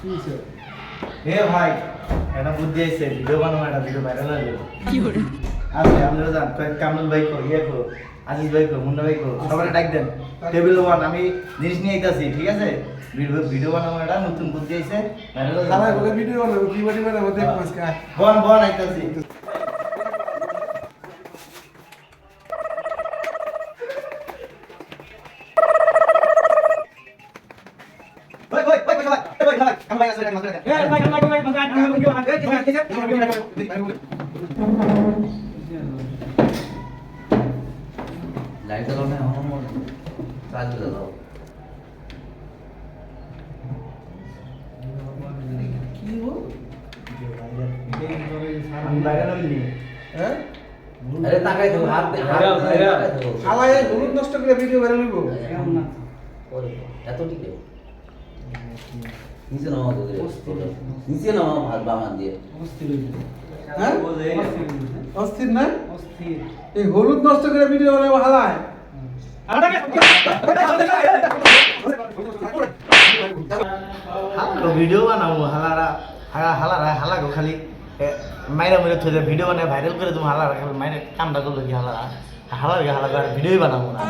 এ ভাই এটা বুদ্ধি আইছে ভিডিও বানাবো এটা ভিডিও ভাইরাল হয়ে যাবে কি করে আচ্ছা আমরা জান কয়েক কামরুল ভাই কো ইয়ে কো আজিজ ভাই কো মুন্না ভাই কো সবাই ডাক দেন টেবিল ওয়ান আমি জিনিস নিয়ে আইতাছি ঠিক আছে ভিডিও বানাবো এটা নতুন বুদ্ধি আইছে ভাইরাল হয়ে সারা যাবে বলে ভিডিও বানাবো কি বানাবো দেখ মাসকা বন আইতাছি লাইট জ্বালাও না এখন আমার চার্জ জ্বালাও হ্যাঁ আরে তাকাই তো হাত শালা এই হলুদ নষ্ট করে ভিডিও ভাইরাল হইবো এত টিকে নিচে নাও নিচে নাও ভাত বামান দিয়ে হ্যাঁ অস্থির না এই হলুদ নষ্ট করে ভিডিও বানাবো হালায় ভিডিও বানাবো হালা গো খালি মাইরা মেরে থুয়ে ভিডিও বানায় ভাইরাল করে তুমি হালা খালি মাইরা কামটা করলো কি হালা ভিডিওই বানাবো না